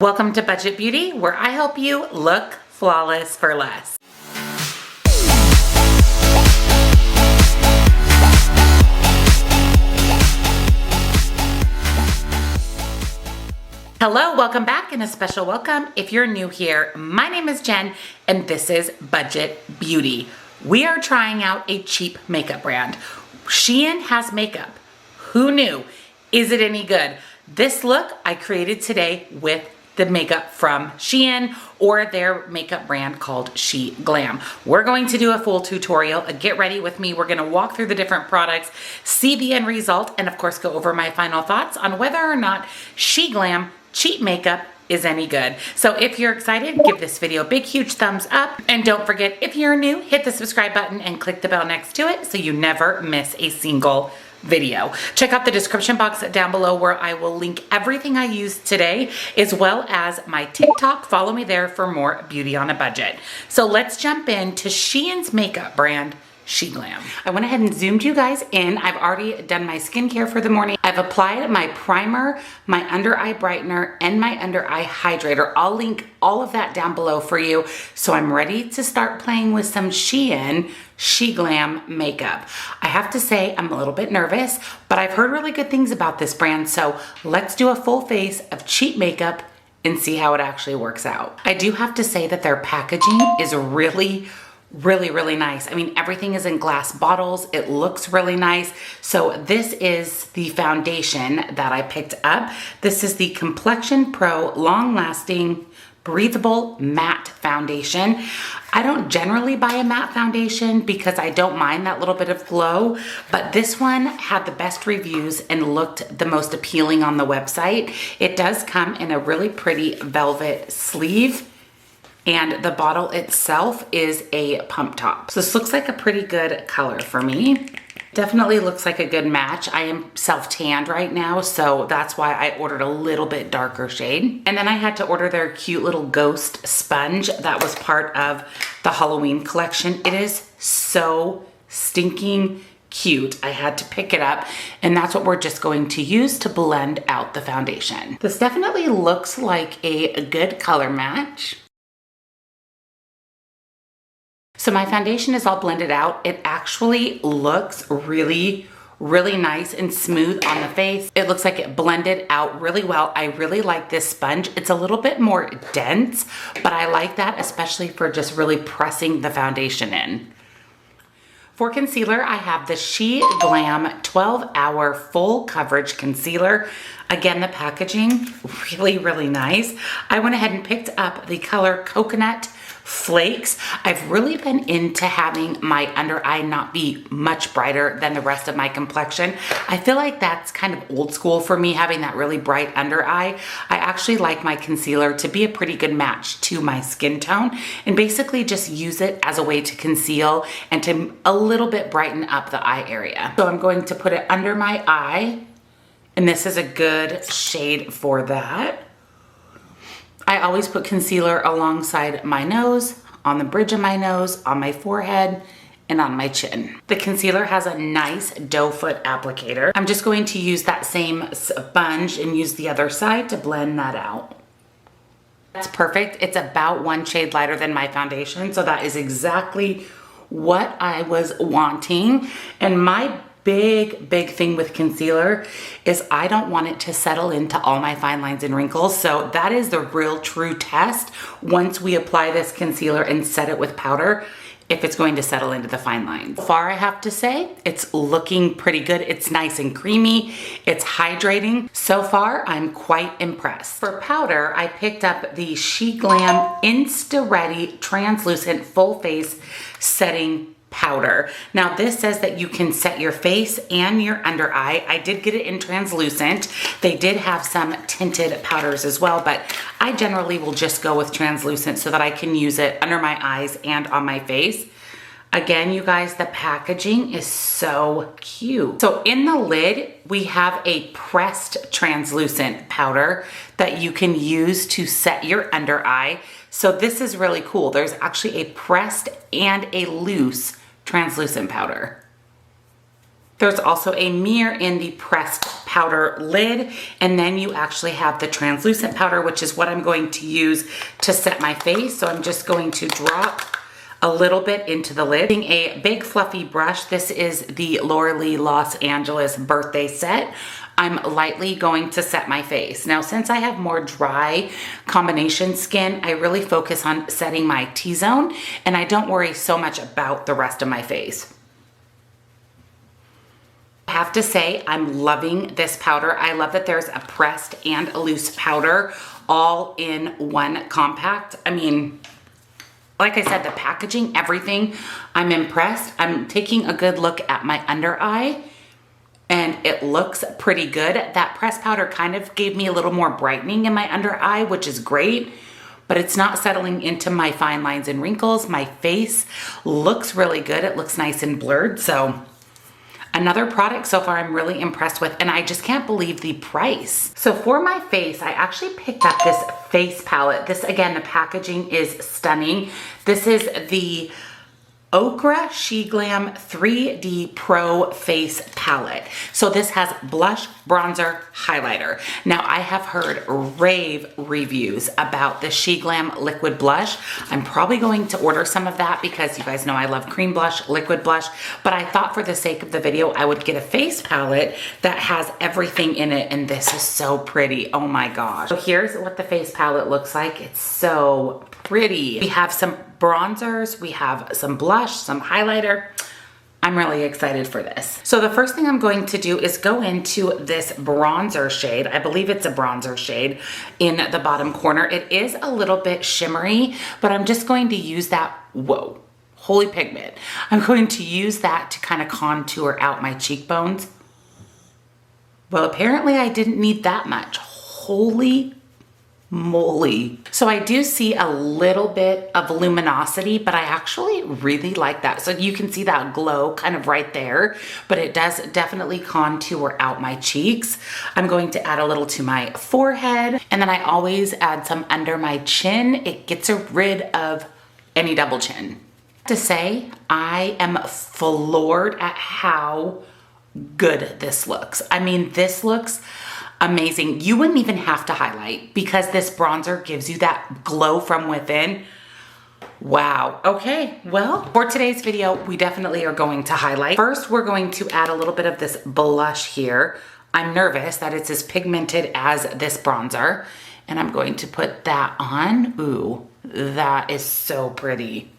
Welcome to Budget Beauty, where I help you look flawless for less. Hello, welcome back, and a special welcome if you're new here. My name is Jen, and this is Budget Beauty. We are trying out a cheap makeup brand. Shein has makeup. Who knew? Is it any good? This look I created today with the makeup from Shein or their makeup brand called Sheglam. We're going to do a full tutorial. Get ready with me. We're going to walk through the different products, see the end result, and of course go over my final thoughts on whether or not Sheglam cheap makeup is any good. So if you're excited, give this video a big, huge thumbs up. And don't forget, if you're new, hit the subscribe button and click the bell next to it so you never miss a single video. Check out the description box down below where I will link everything I used today, as well as my TikTok. Follow me there for more beauty on a budget. So let's jump into Shein's makeup brand, Sheglam. I went ahead and zoomed you guys in. I've already done my skincare for the morning. I've applied my primer, my under eye brightener, and my under eye hydrator. I'll link all of that down below for you. So I'm ready to start playing with some Sheglam makeup. I have to say I'm a little bit nervous, but I've heard really good things about this brand. So let's do a full face of cheap makeup and see how it actually works out. I do have to say that their packaging is really nice. I mean, everything is in glass bottles. It looks really nice. So this is the foundation that I picked up. This is the Complexion Pro Long Lasting Breathable Matte Foundation. I don't generally buy a matte foundation because I don't mind that little bit of glow, but this one had the best reviews and looked the most appealing on the website. It does come in a really pretty velvet sleeve, and the bottle itself is a pump top. So this looks like a pretty good color for me. Definitely looks like a good match. I am self-tanned right now, so that's why I ordered a little bit darker shade. And then I had to order their cute little ghost sponge that was part of the Halloween collection. It is so stinking cute. I had to pick it up, and that's what we're just going to use to blend out the foundation. This definitely looks like a good color match. So my foundation is all blended out. It actually looks really nice and smooth on the face. It looks like it blended out really well. I really like this sponge. It's a little bit more dense, but I like that, especially for just really pressing the foundation in. For concealer, I have the Sheglam 12-Hour Full Coverage Concealer. Again, the packaging, really nice. I went ahead and picked up the color Coconut Flakes. I've really been into having my under eye not be much brighter than the rest of my complexion. I feel like that's kind of old school for me, having that really bright under eye. I actually like my concealer to be a pretty good match to my skin tone, and basically just use it as a way to conceal and to a little bit brighten up the eye area. So I'm going to put it under my eye, and this is a good shade for that. I always put concealer alongside my nose, on the bridge of my nose, on my forehead, and on my chin. The concealer has a nice doe foot applicator. I'm just going to use that same sponge and use the other side to blend that out. That's perfect. It's about one shade lighter than my foundation, so that is exactly what I was wanting. And my big thing with concealer is I don't want it to settle into all my fine lines and wrinkles. So that is the real true test once we apply this concealer and set it with powder, if it's going to settle into the fine lines. So far, I have to say, it's looking pretty good. It's nice and creamy. It's hydrating. So far, I'm quite impressed. For powder, I picked up the Sheglam Insta Ready Translucent Full Face Setting Powder. Now this says that you can set your face and your under eye. I did get it in translucent. They did have some tinted powders as well, but I generally will just go with translucent so that I can use it under my eyes and on my face. Again, you guys, the packaging is so cute. So in the lid, we have a pressed translucent powder that you can use to set your under eye. So this is really cool. There's actually a pressed and a loose translucent powder. There's also a mirror in the pressed powder lid, and then you actually have the translucent powder, which is what I'm going to use to set my face. So I'm just going to drop a little bit into the lid. Using a big fluffy brush, this is the Laura Lee Los Angeles birthday set. I'm lightly going to set my face. Now, since I have more dry combination skin, I really focus on setting my T-zone, and I don't worry so much about the rest of my face. I have to say, I'm loving this powder. I love that there's a pressed and a loose powder all in one compact. I mean, like I said, the packaging, everything, I'm impressed. I'm taking a good look at my under eye, and it looks pretty good. That pressed powder kind of gave me a little more brightening in my under eye, which is great, but it's not settling into my fine lines and wrinkles. My face looks really good. It looks nice and blurred. So another product so far I'm really impressed with, and I just can't believe the price. So for my face, I actually picked up this face palette. This, again, the packaging is stunning. This is the Ochre Sheglam 3D Pro Face Palette. So this has blush, bronzer, highlighter. Now, I have heard rave reviews about the Sheglam liquid blush. I'm probably going to order some of that because you guys know I love cream blush, liquid blush, but I thought for the sake of the video, I would get a face palette that has everything in it, and this is so pretty. Oh my gosh. So here's what the face palette looks like. It's so pretty. We have some bronzers, we have some blush, some highlighter. I'm really excited for this. So the first thing I'm going to do is go into this bronzer shade. I believe it's a bronzer shade in the bottom corner. It is a little bit shimmery, but I'm just going to use that, whoa, holy pigment. I'm going to use that to kind of contour out my cheekbones. Well, apparently I didn't need that much. Holy moly. So I do see a little bit of luminosity, but I actually really like that. So you can see that glow kind of right there, but it does definitely contour out my cheeks. I'm going to add a little to my forehead, and then I always add some under my chin. It gets rid of any double chin. To say, I am floored at how good this looks. I mean, this looks amazing. You wouldn't even have to highlight because this bronzer gives you that glow from within. Wow. Okay, well, for today's video, we definitely are going to highlight. First, we're going to add a little bit of this blush here. I'm nervous that it's as pigmented as this bronzer, and I'm going to put that on. Ooh, that is so pretty.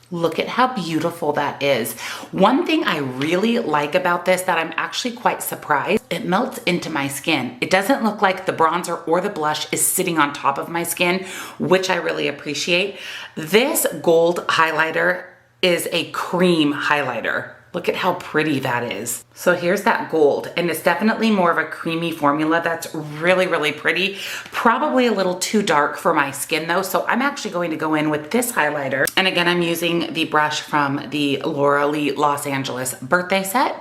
Look at how beautiful that is. One thing I really like about this that I'm actually quite surprised, it melts into my skin. It doesn't look like the bronzer or the blush is sitting on top of my skin, which I really appreciate. This gold highlighter is a cream highlighter. Look at how pretty that is. So here's that gold, and it's definitely more of a creamy formula that's really, really pretty. Probably a little too dark for my skin though, so I'm actually going to go in with this highlighter. And again, I'm using the brush from the Laura Lee Los Angeles birthday set.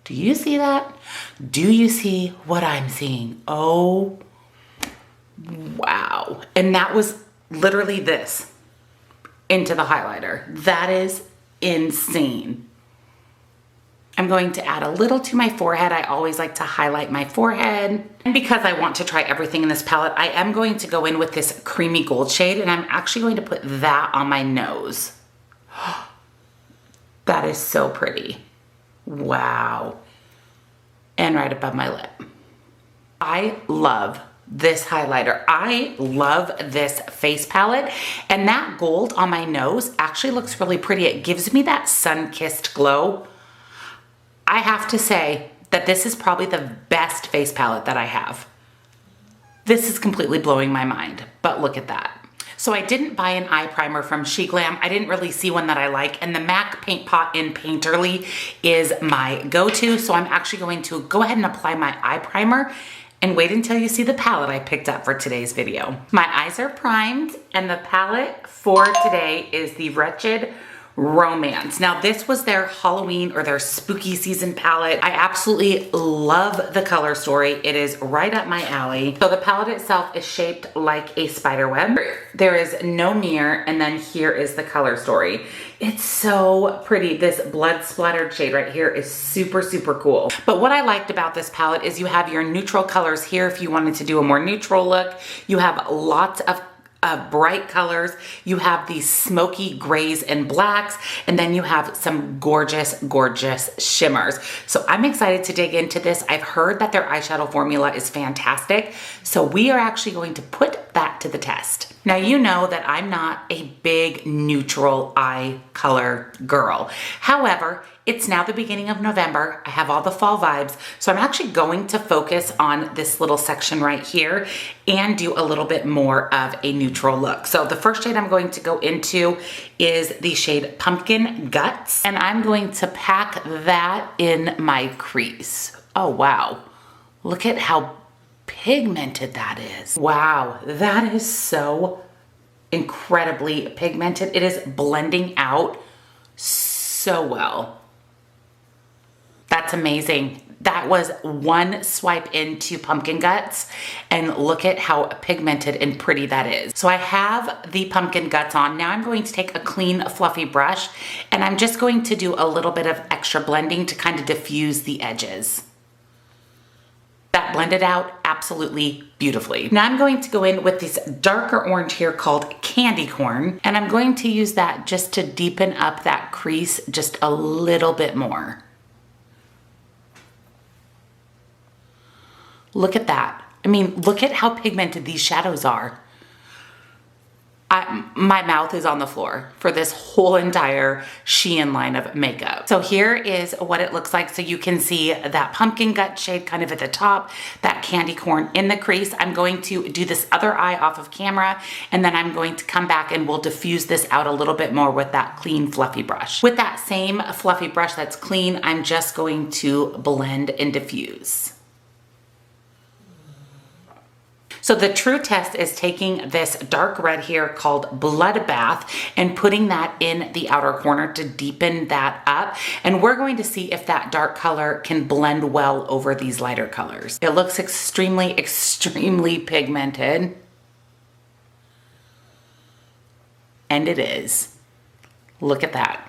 Do you see that? Do you see what I'm seeing? Oh, wow. And that was literally this into the highlighter. That is insane. I'm going to add a little to my forehead. I always like to highlight my forehead. And because I want to try everything in this palette, I am going to go in with this creamy gold shade, and I'm actually going to put that on my nose. That is so pretty. Wow. And right above my lip. I love this highlighter. I love this face palette, and that gold on my nose actually looks really pretty. It gives me that sun-kissed glow. I have to say that this is probably the best face palette that I have. This is completely blowing my mind, but look at that. So I didn't buy an eye primer from Sheglam. I didn't really see one that I like, and the MAC Paint Pot in Painterly is my go-to, so I'm actually going to go ahead and apply my eye primer and wait until you see the palette I picked up for today's video. My eyes are primed, and the palette for today is the Wretched Romance. Now this was their Halloween or their spooky season palette. I absolutely love the color story. It is right up my alley. So the palette itself is shaped like a spider web. There is no mirror, and then here is the color story. It's so pretty. This blood splattered shade right here is super, super cool. But what I liked about this palette is you have your neutral colors here if you wanted to do a more neutral look. You have lots of bright colors. You have these smoky grays and blacks, and then you have some gorgeous, gorgeous shimmers. So I'm excited to dig into this. I've heard that their eyeshadow formula is fantastic. So we are actually going to put that to the test. Now, you know that I'm not a big neutral eye color girl. However, it's now the beginning of November. I have all the fall vibes. So I'm actually going to focus on this little section right here and do a little bit more of a neutral look. So the first shade I'm going to go into is the shade Pumpkin Guts. And I'm going to pack that in my crease. Oh, wow. Look at how pigmented that is. Wow, that is so incredibly pigmented. It is blending out so well. That's amazing. That was one swipe into Pumpkin Guts, and look at how pigmented and pretty that is. So I have the Pumpkin Guts on. Now I'm going to take a clean, fluffy brush, and I'm just going to do a little bit of extra blending to kind of diffuse the edges. That blended out absolutely beautifully. Now I'm going to go in with this darker orange here called Candy Corn, and I'm going to use that just to deepen up that crease just a little bit more. Look at that. I mean, look at how pigmented these shadows are. My mouth is on the floor for this whole entire Shein line of makeup. So here is what it looks like. So you can see that pumpkin gut shade kind of at the top, that candy corn in the crease. I'm going to do this other eye off of camera, and then I'm going to come back and we'll diffuse this out a little bit more with that clean fluffy brush. With that same fluffy brush that's clean, I'm just going to blend and diffuse. So the true test is taking this dark red here called Bloodbath and putting that in the outer corner to deepen that up. And we're going to see if that dark color can blend well over these lighter colors. It looks extremely, extremely pigmented. And it is. Look at that.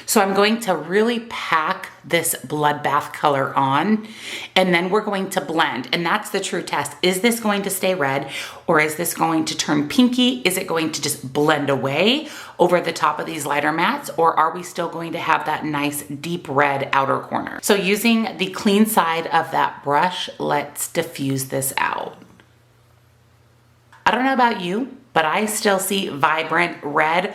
So I'm going to really pack this Bloodbath color on, and then we're going to blend, and that's the true test. Is this going to stay red, or is this going to turn pinky? Is it going to just blend away over the top of these lighter mattes, or are we still going to have that nice deep red outer corner? So using the clean side of that brush, let's diffuse this out. I don't know about you, but I still see vibrant red.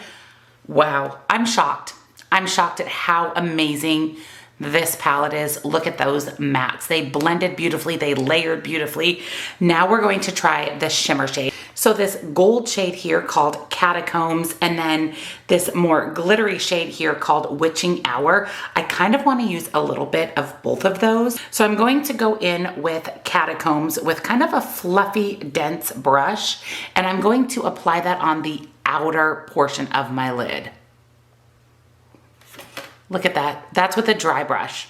Wow, I'm shocked. I'm shocked at how amazing this palette is. Look at those mattes. They blended beautifully. They layered beautifully. Now we're going to try the shimmer shade. So this gold shade here called Catacombs, and then this more glittery shade here called Witching Hour. I kind of want to use a little bit of both of those. So I'm going to go in with Catacombs with kind of a fluffy, dense brush, and I'm going to apply that on the outer portion of my lid. Look at that. That's with a dry brush.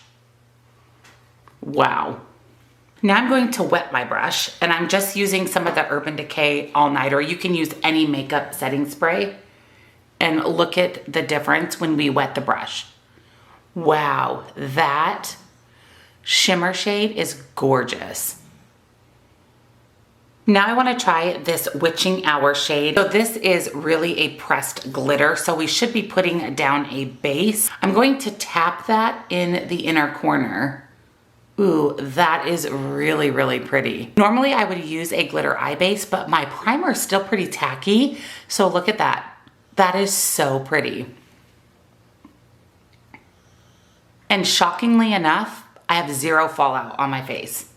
Wow. Now I'm going to wet my brush, and I'm just using some of the Urban Decay All Nighter. You can use any makeup setting spray, and look at the difference when we wet the brush. Wow, that shimmer shade is gorgeous. Now I want to try this Witching Hour shade. So this is really a pressed glitter, so we should be putting down a base. I'm going to tap that in the inner corner. Ooh, that is really, really pretty. Normally I would use a glitter eye base, but my primer is still pretty tacky. So look at that. That is so pretty. And shockingly enough, I have zero fallout on my face.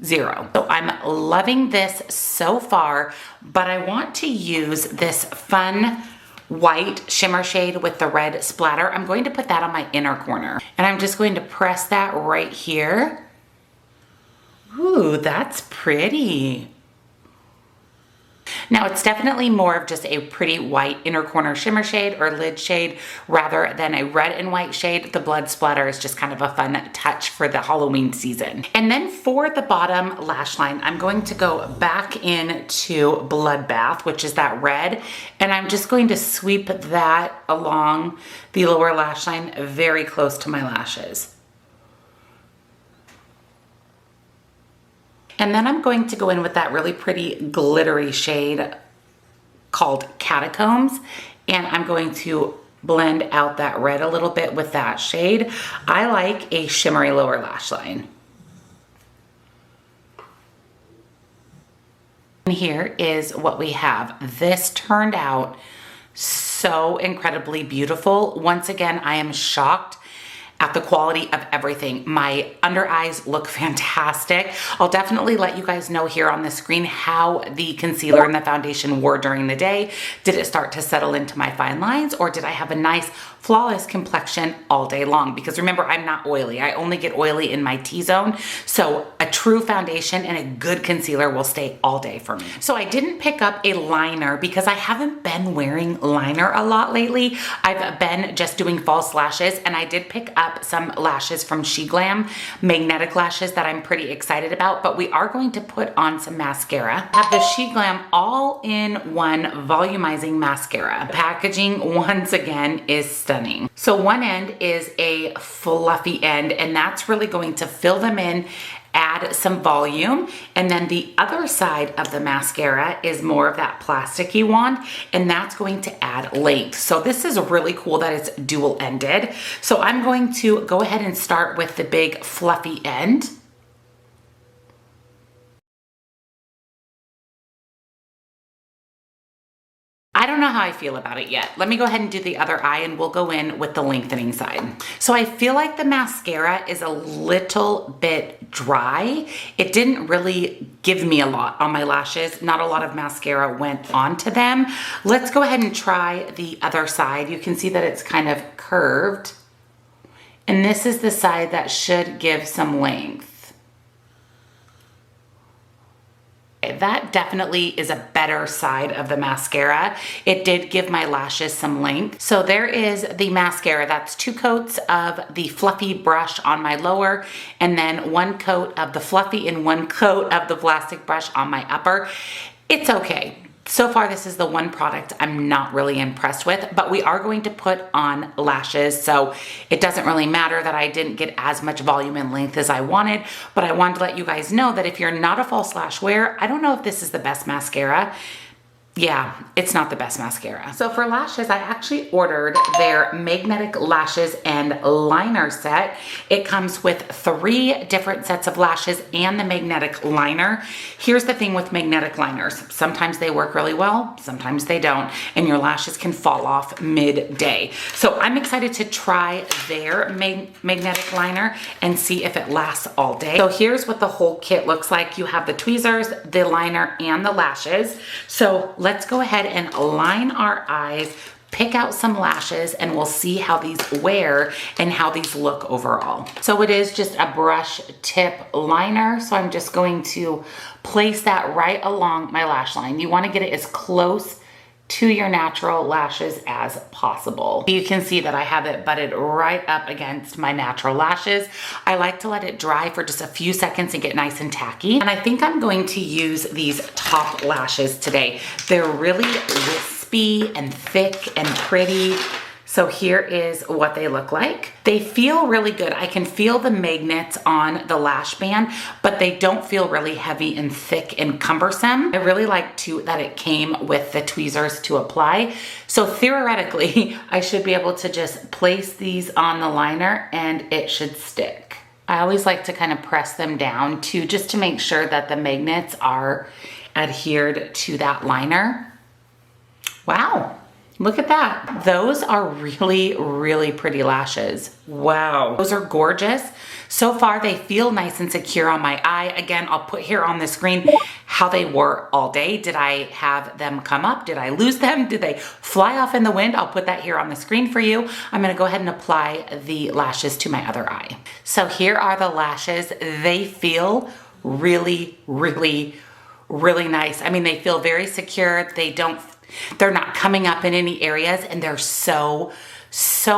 Zero. So I'm loving this so far, but I want to use this fun white shimmer shade with the red splatter. I'm going to put that on my inner corner, and I'm just going to press that right here. Ooh, that's pretty. Now it's definitely more of just a pretty white inner corner shimmer shade or lid shade rather than a red and white shade. The blood splatter is just kind of a fun touch for the Halloween season. And then for the bottom lash line, I'm going to go back into Bloodbath, which is that red, and I'm just going to sweep that along the lower lash line very close to my lashes. And then I'm going to go in with that really pretty glittery shade called Catacombs, and I'm going to blend out that red a little bit with that shade. I like a shimmery lower lash line. And here is what we have. This turned out so incredibly beautiful. Once again, I am shocked at the quality of everything. My under eyes look fantastic. I'll definitely let you guys know here on the screen how the concealer and the foundation wore during the day. Did it start to settle into my fine lines, or did I have a nice flawless complexion all day long? Because remember, I'm not oily. I only get oily in my T-zone. So a true foundation and a good concealer will stay all day for me. So I didn't pick up a liner because I haven't been wearing liner a lot lately. I've been just doing false lashes, and I did pick up some lashes from Sheglam, magnetic lashes that I'm pretty excited about, but we are going to put on some mascara. I have the Sheglam all-in-one volumizing mascara. The packaging, once again, is stunning. So one end is a fluffy end, and that's really going to fill them in, add some volume, and then the other side of the mascara is more of that plasticky wand, and that's going to add length. So this is really cool that it's dual ended. So I'm going to go ahead and start with the big fluffy end. I don't know how I feel about it yet. Let me go ahead and do the other eye, and we'll go in with the lengthening side. So I feel like the mascara is a little bit dry. It didn't really give me a lot on my lashes. Not a lot of mascara went onto them. Let's go ahead and try the other side. You can see that it's kind of curved. And this is the side that should give some length. That definitely is a better side of the mascara. It did give my lashes some length. So there is the mascara. That's 2 coats of the fluffy brush on my lower, and then 1 coat of the fluffy and 1 coat of the plastic brush on my upper. It's okay. So far, this is the one product I'm not really impressed with, but we are going to put on lashes, so it doesn't really matter that I didn't get as much volume and length as I wanted, but I wanted to let you guys know that if you're not a false lash wearer, I don't know if this is the best mascara. Yeah, it's not the best mascara. So for lashes, I actually ordered their magnetic lashes and liner set. It comes with 3 different sets of lashes and the magnetic liner. Here's the thing with magnetic liners. Sometimes they work really well, sometimes they don't, and your lashes can fall off midday. So I'm excited to try their magnetic liner and see if it lasts all day. So here's what the whole kit looks like. You have the tweezers, the liner, and the lashes. So let's go ahead and line our eyes, pick out some lashes, and we'll see how these wear and how these look overall. So it is just a brush tip liner. So I'm just going to place that right along my lash line. You want to get it as close to your natural lashes as possible. You can see that I have it butted right up against my natural lashes. I like to let it dry for just a few seconds and get nice and tacky. And I think I'm going to use these top lashes today. They're really wispy and thick and pretty. So here is what they look like. They feel really good. I can feel the magnets on the lash band, but they don't feel really heavy and thick and cumbersome. I really like that it came with the tweezers to apply. So theoretically, I should be able to just place these on the liner and it should stick. I always like to kind of press them down too, just to make sure that the magnets are adhered to that liner. Wow. Look at that. Those are really, really pretty lashes. Wow. Those are gorgeous. So far, they feel nice and secure on my eye. Again, I'll put here on the screen how they were all day. Did I have them come up? Did I lose them? Did they fly off in the wind? I'll put that here on the screen for you. I'm gonna go ahead and apply the lashes to my other eye. So here are the lashes. They feel really, really really nice. I mean, they feel very secure. They're not coming up in any areas, and they're so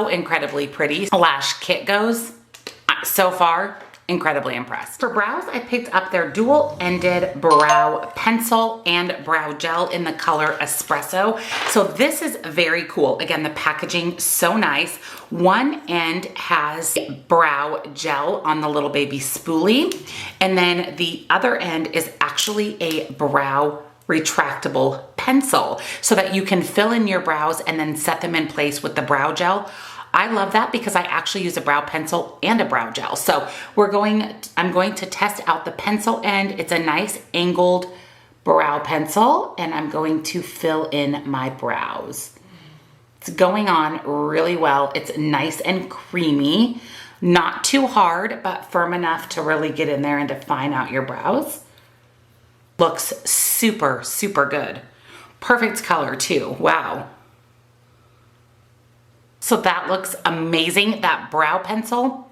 incredibly pretty. Lash Kit goes, so far, incredibly impressed. For brows, I picked up their dual-ended brow pencil and brow gel in the color Espresso. So this is very cool. Again, the packaging, so nice. One end has brow gel on the little baby spoolie, and then the other end is actually a brow retractable pencil so that you can fill in your brows and then set them in place with the brow gel. I love that because I actually use a brow pencil and a brow gel. So I'm going to test out the pencil end. It's a nice angled brow pencil, and I'm going to fill in my brows. It's going on really well. It's nice and creamy, not too hard, but firm enough to really get in there and define out your brows. Looks super good. Perfect color too, wow. So that looks amazing. That brow pencil,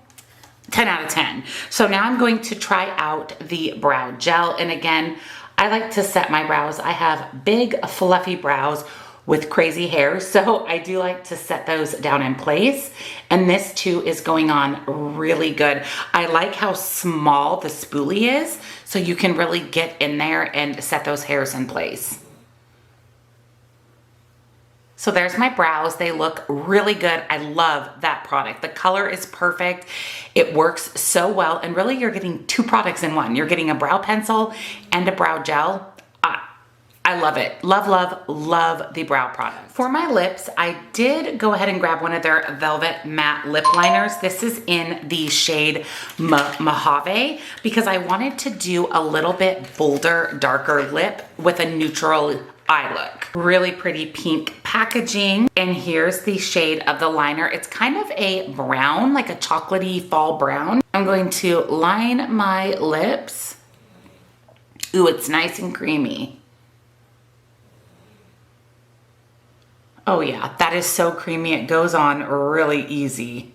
10 out of 10. So now I'm going to try out the brow gel. And again, I like to set my brows. I have big fluffy brows with crazy hair, so I do like to set those down in place. And this too is going on really good. I like how small the spoolie is, so you can really get in there and set those hairs in place. So there's my brows. They look really good. I love that product. The color is perfect. It works so well. And really you're getting two products in one. You're getting a brow pencil and a brow gel. I love it. Love the brow product. For my lips, I did go ahead and grab one of their Velvet Matte Lip Liners. This is in the shade Mojave because I wanted to do a little bit bolder, darker lip with a neutral eye look. Really pretty pink packaging. And here's the shade of the liner. It's kind of a brown, like a chocolatey fall brown. I'm going to line my lips. Ooh, it's nice and creamy. Oh yeah, that is so creamy. It goes on really easy.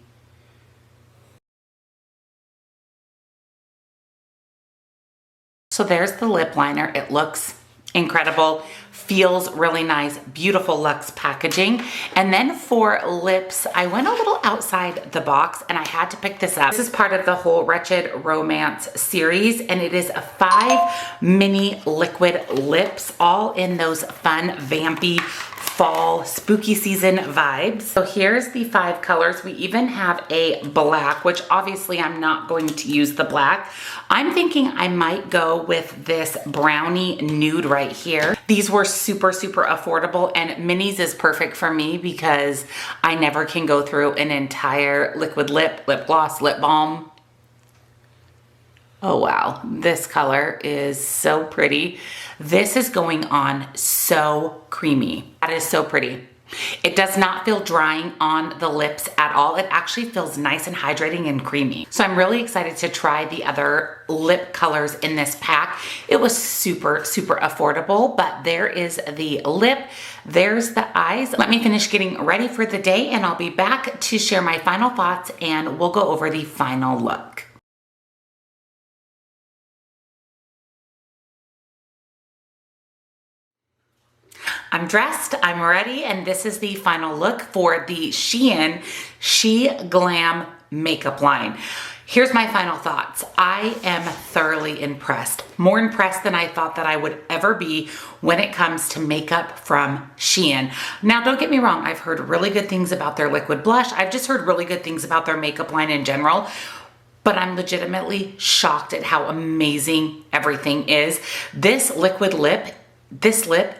So there's the lip liner. It looks incredible, feels really nice, beautiful luxe packaging. And then for lips, I went a little outside the box and I had to pick this up. This is part of the whole Wretched Romance series, and it is 5 mini liquid lips, all in those fun, vampy, fall spooky season vibes. So here's the 5 colors. We even have a black, which obviously I'm not going to use the black. I'm thinking I might go with this brownie nude right here. These were super affordable, and minis is perfect for me because I never can go through an entire liquid lip gloss, lip balm. Oh wow, this color is so pretty. This is going on so creamy. That is so pretty. It does not feel drying on the lips at all. It actually feels nice and hydrating and creamy. So I'm really excited to try the other lip colors in this pack. It was super affordable, but there is the lip, there's the eyes. Let me finish getting ready for the day and I'll be back to share my final thoughts and we'll go over the final look. I'm dressed, I'm ready, and this is the final look for the Shein Sheglam makeup line. Here's my final thoughts. I am thoroughly impressed. More impressed than I thought that I would ever be when it comes to makeup from Shein. Now, don't get me wrong, I've heard really good things about their liquid blush. I've just heard really good things about their makeup line in general. But I'm legitimately shocked at how amazing everything is. This lip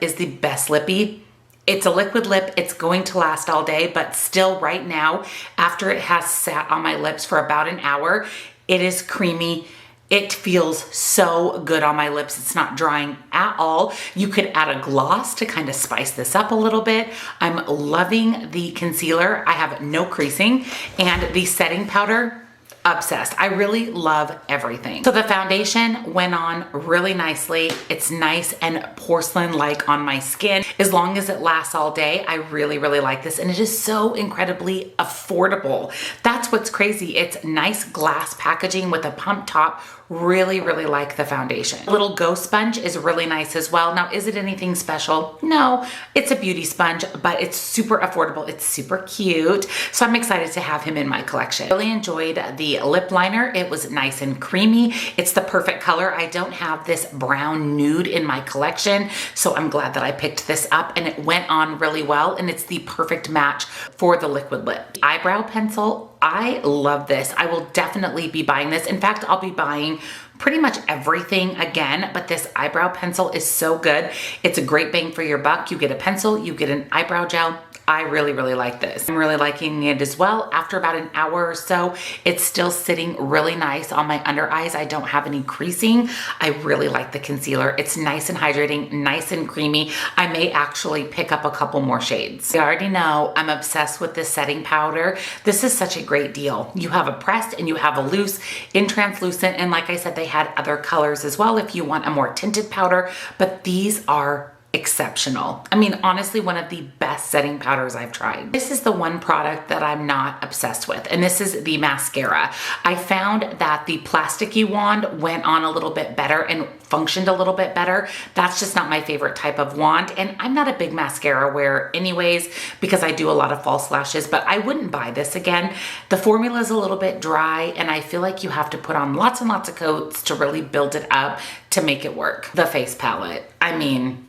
is the best lippy. It's a liquid lip. It's going to last all day, but still right now, after it has sat on my lips for about an hour, it is creamy. It feels so good on my lips. It's not drying at all. You could add a gloss to kind of spice this up a little bit. I'm loving the concealer. I have no creasing, and the setting powder, obsessed. I really love everything. So the foundation went on really nicely. It's nice and porcelain-like on my skin. As long as it lasts all day, I really like this. And it is so incredibly affordable. That's what's crazy. It's nice glass packaging with a pump top, Really, really like the foundation. The little Ghost sponge is really nice as well. Now, is it anything special? No, it's a beauty sponge, but it's super affordable. It's super cute. So I'm excited to have him in my collection. Really enjoyed the lip liner. It was nice and creamy. It's the perfect color. I don't have this brown nude in my collection, so I'm glad that I picked this up, and it went on really well, and it's the perfect match for the liquid lip. Eyebrow pencil, I love this. I will definitely be buying this. In fact, I'll be buying pretty much everything again, but this eyebrow pencil is so good. It's a great bang for your buck. You get a pencil, you get an eyebrow gel. I really, really like this. I'm really liking it as well. After about an hour or so, it's still sitting really nice on my under eyes. I don't have any creasing. I really like the concealer. It's nice and hydrating, nice and creamy. I may actually pick up a couple more shades. You already know I'm obsessed with this setting powder. This is such a great deal. You have a pressed and you have a loose in translucent, and like I said, they had other colors as well if you want a more tinted powder, but these are exceptional. I mean, honestly, one of the best setting powders I've tried. This is the one product that I'm not obsessed with, and this is the mascara. I found that the plasticky wand went on a little bit better and functioned a little bit better. That's just not my favorite type of wand, and I'm not a big mascara wearer anyways because I do a lot of false lashes, but I wouldn't buy this again. The formula is a little bit dry, and I feel like you have to put on lots and lots of coats to really build it up to make it work. The face palette, I mean,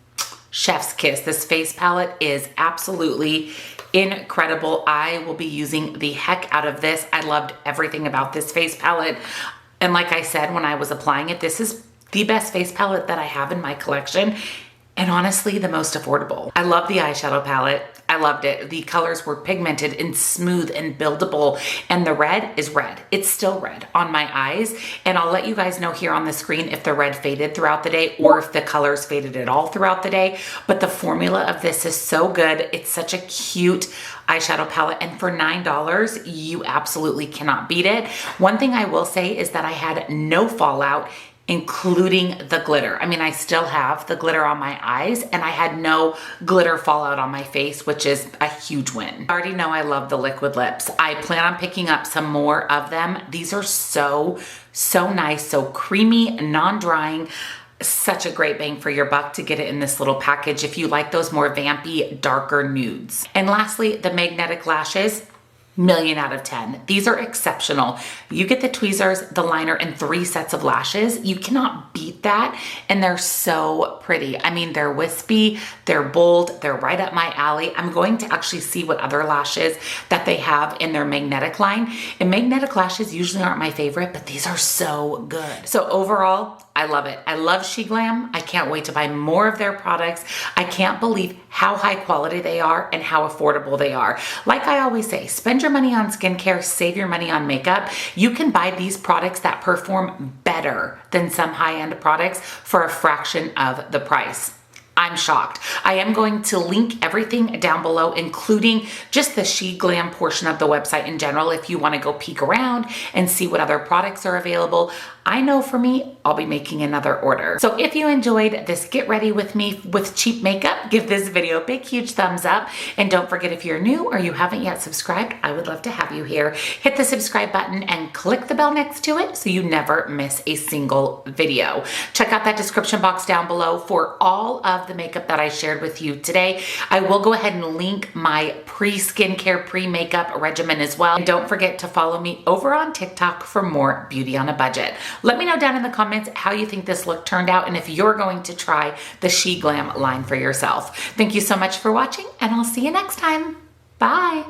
chef's kiss. This face palette is absolutely incredible. I will be using the heck out of this. I loved everything about this face palette. And like I said, when I was applying it, this is the best face palette that I have in my collection. And honestly, the most affordable. I love the eyeshadow palette. I loved it. The colors were pigmented and smooth and buildable. And the red is red. It's still red on my eyes. And I'll let you guys know here on the screen if the red faded throughout the day or if the colors faded at all throughout the day. But the formula of this is so good. It's such a cute eyeshadow palette. And for $9, you absolutely cannot beat it. One thing I will say is that I had no fallout, including the glitter. I mean, I still have the glitter on my eyes, and I had no glitter fallout on my face, which is a huge win. I already know I love the liquid lips. I plan on picking up some more of them. These are so nice, so creamy, non-drying. Such a great bang for your buck to get it in this little package if you like those more vampy, darker nudes. And lastly, the magnetic lashes. Million out of 10. These are exceptional. You get the tweezers, the liner, and 3 sets of lashes. You cannot beat that, and they're so pretty. I mean, they're wispy, they're bold, they're right up my alley. I'm going to actually see what other lashes that they have in their magnetic line. And magnetic lashes usually aren't my favorite, but these are so good. So overall, I love it. I love Sheglam. I can't wait to buy more of their products. I can't believe how high quality they are and how affordable they are. Like I always say, spend your money on skincare, save your money on makeup. You can buy these products that perform better than some high-end products for a fraction of the price. I'm shocked. I am going to link everything down below, including just the Sheglam portion of the website in general, if you want to go peek around and see what other products are available. I know for me, I'll be making another order. So if you enjoyed this Get Ready With Me with cheap makeup, give this video a big, huge thumbs up. And don't forget, if you're new or you haven't yet subscribed, I would love to have you here. Hit the subscribe button and click the bell next to it so you never miss a single video. Check out that description box down below for all of the makeup that I shared with you today. I will go ahead and link my pre-skincare, pre-makeup regimen as well. And don't forget to follow me over on TikTok for more beauty on a budget. Let me know down in the comments how you think this look turned out and if you're going to try the Sheglam line for yourself. Thank you so much for watching, and I'll see you next time. Bye.